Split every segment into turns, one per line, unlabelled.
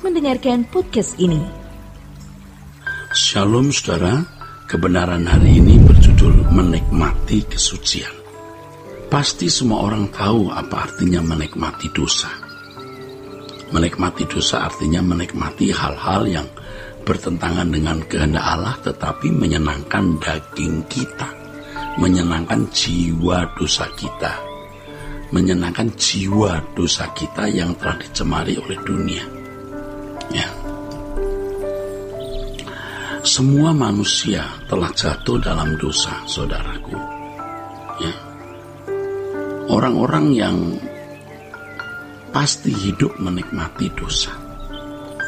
Selamat mendengarkan podcast ini.
Shalom saudara, kebenaran hari ini berjudul menikmati kesucian. Pasti semua orang tahu apa artinya menikmati dosa. Menikmati dosa artinya menikmati hal-hal yang bertentangan dengan kehendak Allah tetapi menyenangkan daging kita, menyenangkan jiwa dosa kita, menyenangkan jiwa dosa kita yang telah dicemari oleh dunia. Ya. Semua manusia telah jatuh dalam dosa, saudaraku. Ya. Orang-orang yang pasti hidup menikmati dosa,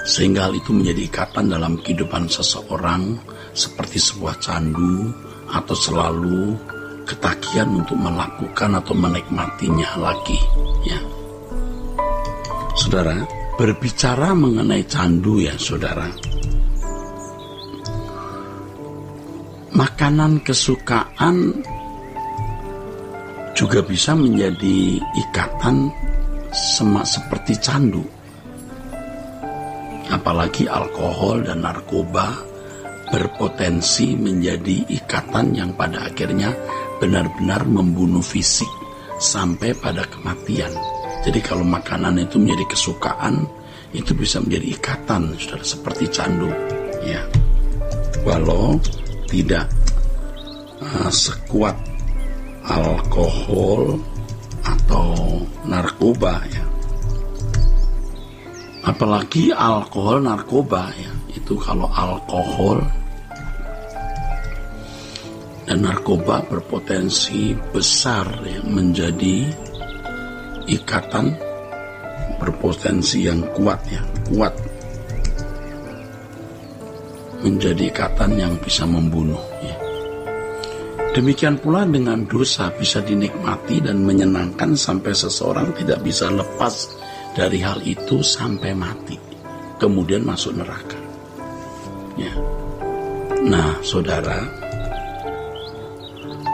sehingga hal itu menjadi ikatan dalam kehidupan seseorang seperti sebuah candu atau selalu ketagihan untuk melakukan atau menikmatinya lagi. Ya. Saudara, berbicara mengenai candu ya saudara, makanan kesukaan juga bisa menjadi ikatan seperti candu. Apalagi alkohol dan narkoba berpotensi menjadi ikatan yang pada akhirnya benar-benar membunuh fisik sampai pada kematian. Jadi kalau makanan itu menjadi kesukaan, itu bisa menjadi ikatan, saudara, seperti candu. Ya, walau tidak sekuat alkohol atau narkoba, ya. Apalagi alkohol, narkoba, ya. Itu kalau alkohol dan narkoba berpotensi besar ya, menjadi ikatan berpotensi yang kuat ya, menjadi ikatan yang bisa membunuh ya. Demikian pula dengan dosa bisa dinikmati dan menyenangkan sampai seseorang tidak bisa lepas dari hal itu sampai mati, kemudian masuk neraka ya. Nah saudara,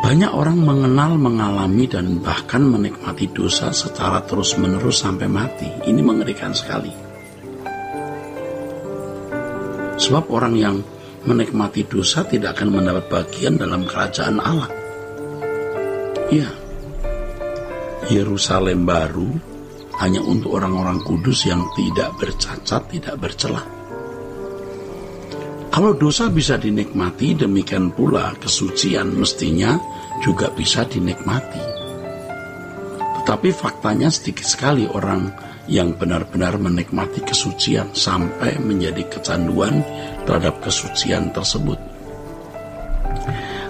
banyak orang mengenal, mengalami, dan bahkan menikmati dosa secara terus-menerus sampai mati. Ini mengerikan sekali. Sebab orang yang menikmati dosa tidak akan mendapat bagian dalam kerajaan Allah. Ya, Yerusalem baru hanya untuk orang-orang kudus yang tidak bercacat, tidak bercelah. Kalau dosa bisa dinikmati, demikian pula kesucian mestinya juga bisa dinikmati. Tetapi faktanya sedikit sekali orang yang benar-benar menikmati kesucian sampai menjadi kecanduan terhadap kesucian tersebut.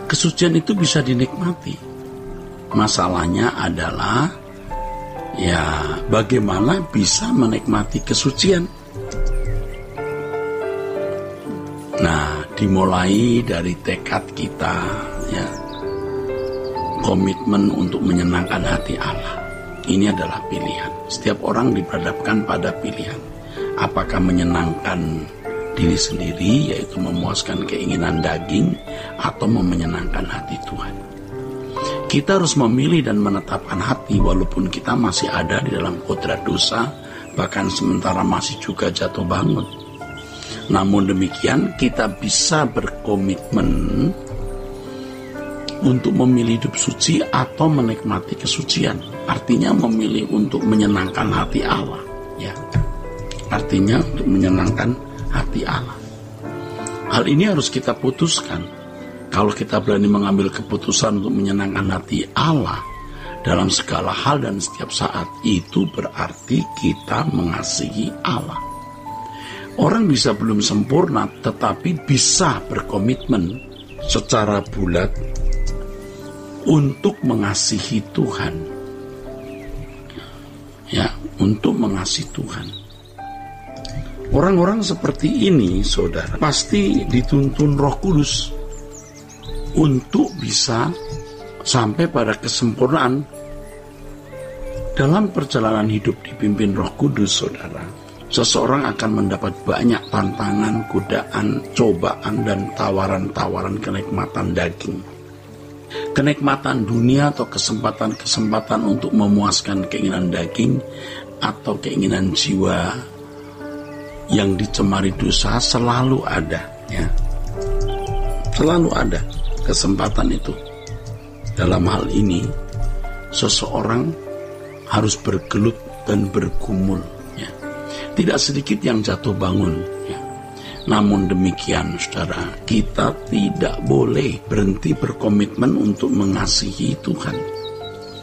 Kesucian itu bisa dinikmati. Masalahnya adalah ya bagaimana bisa menikmati kesucian. Nah, dimulai dari tekad kita ya, komitmen untuk menyenangkan hati Allah. Ini adalah pilihan. Setiap orang diperhadapkan pada pilihan. Apakah menyenangkan diri sendiri, yaitu memuaskan keinginan daging, atau menyenangkan hati Tuhan. Kita harus memilih dan menetapkan hati walaupun kita masih ada di dalam kodrat dosa, bahkan sementara masih juga jatuh bangun. Namun demikian kita bisa berkomitmen untuk memilih hidup suci atau menikmati kesucian. Artinya memilih untuk menyenangkan hati Allah. Ya, artinya untuk menyenangkan hati Allah. Hal ini harus kita putuskan. Kalau kita berani mengambil keputusan untuk menyenangkan hati Allah dalam segala hal dan setiap saat, itu berarti kita mengasihi Allah. Orang bisa belum sempurna, tetapi bisa berkomitmen secara bulat untuk mengasihi Tuhan. Ya, untuk mengasihi Tuhan. Orang-orang seperti ini, saudara, pasti dituntun Roh Kudus untuk bisa sampai pada kesempurnaan dalam perjalanan hidup dipimpin Roh Kudus, saudara. Seseorang akan mendapat banyak tantangan, godaan, cobaan, dan tawaran-tawaran kenikmatan daging. Kenikmatan dunia atau kesempatan-kesempatan untuk memuaskan keinginan daging atau keinginan jiwa yang dicemari dosa selalu ada, ya. Selalu ada kesempatan itu. Dalam hal ini, seseorang harus bergelut dan bergumul, ya. Tidak sedikit yang jatuh bangun, ya. Namun demikian, saudara, kita tidak boleh berhenti berkomitmen untuk mengasihi Tuhan.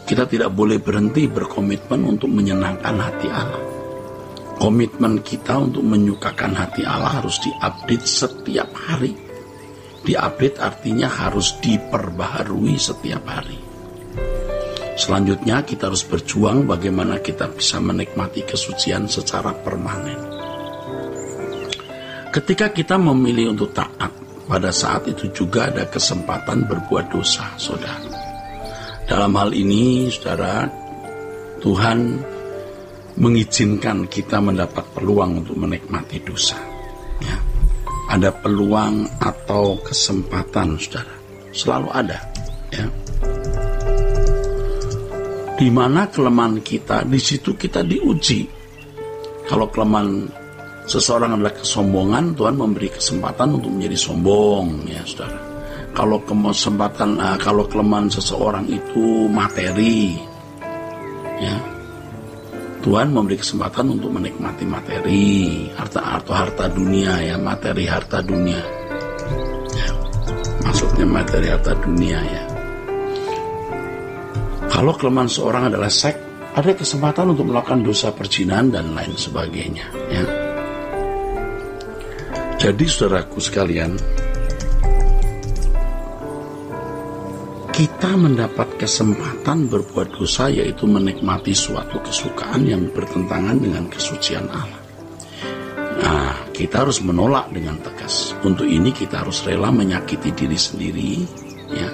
Kita tidak boleh berhenti berkomitmen untuk menyenangkan hati Allah. Komitmen kita untuk menyukakan hati Allah harus diupdate setiap hari. Diupdate artinya harus diperbaharui setiap hari. Selanjutnya kita harus berjuang bagaimana kita bisa menikmati kesucian secara permanen. Ketika kita memilih untuk taat, pada saat itu juga ada kesempatan berbuat dosa, saudara. Dalam hal ini, saudara, Tuhan mengizinkan kita mendapat peluang untuk menikmati dosa, ya. Ada peluang atau kesempatan, saudara, selalu ada, ya. Di mana kelemahan kita, di situ kita diuji. Kalau kelemahan seseorang adalah kesombongan, Tuhan memberi kesempatan untuk menjadi sombong, ya, saudara. Kalau kalau kelemahan seseorang itu materi, ya, Tuhan memberi kesempatan untuk menikmati materi, harta dunia, ya, materi harta dunia, ya, maksudnya materi harta dunia, ya. Kalau kelemahan seorang adalah seks, ada kesempatan untuk melakukan dosa perzinahan dan lain sebagainya, ya. Jadi saudaraku sekalian, kita mendapat kesempatan berbuat dosa, yaitu menikmati suatu kesukaan yang bertentangan dengan kesucian Allah. Nah, kita harus menolak dengan tegas. Untuk ini kita harus rela menyakiti diri sendiri, ya,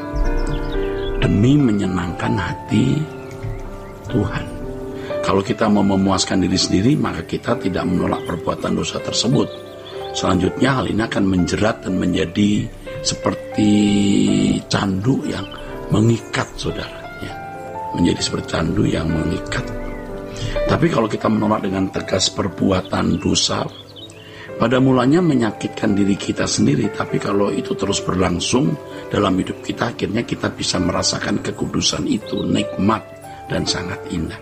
demi menyenangkan hati Tuhan. Kalau kita mau memuaskan diri sendiri, maka kita tidak menolak perbuatan dosa tersebut. Selanjutnya hal ini akan menjerat dan menjadi seperti candu yang mengikat, saudara, ya. Menjadi seperti candu yang mengikat. Tapi kalau kita menolak dengan tegas perbuatan dosa, pada mulanya menyakitkan diri kita sendiri, tapi kalau itu terus berlangsung dalam hidup kita, akhirnya kita bisa merasakan kekudusan itu, nikmat dan sangat indah.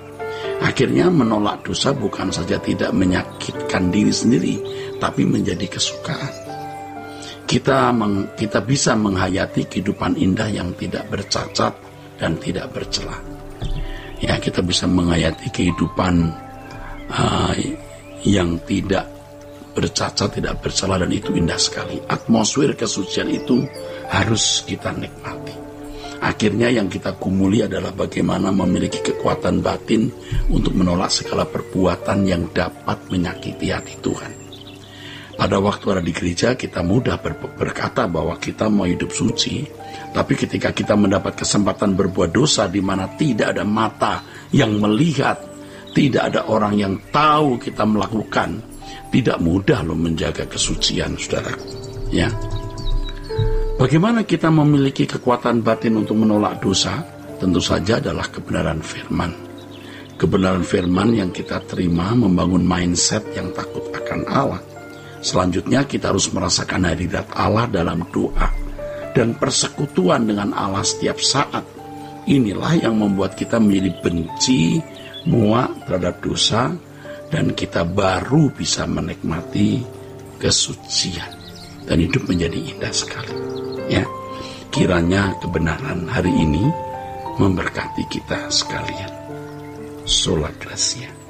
Akhirnya menolak dosa bukan saja tidak menyakitkan diri sendiri, tapi menjadi kesukaan. Kita bisa menghayati kehidupan indah yang tidak bercacat dan tidak bercela. Ya, kita bisa menghayati kehidupan yang tidak bercacat, tidak bercela, dan itu indah sekali. Atmosfer kesucian itu harus kita nikmati. Akhirnya yang kita gumuli adalah bagaimana memiliki kekuatan batin untuk menolak segala perbuatan yang dapat menyakiti hati Tuhan. Pada waktu ada di gereja, kita mudah berkata bahwa kita mau hidup suci, tapi ketika kita mendapat kesempatan berbuat dosa di mana tidak ada mata yang melihat, tidak ada orang yang tahu kita melakukan, tidak mudah loh menjaga kesucian, saudaraku, ya. Bagaimana kita memiliki kekuatan batin untuk menolak dosa? Tentu saja adalah kebenaran firman. Kebenaran firman yang kita terima membangun mindset yang takut akan Allah. Selanjutnya kita harus merasakan hadirat Allah dalam doa dan persekutuan dengan Allah setiap saat. Inilah yang membuat kita menjadi benci, muak terhadap dosa, dan kita baru bisa menikmati kesucian dan hidup menjadi indah sekali, ya. Kiranya kebenaran hari ini memberkati kita sekalian. Sola Gracia.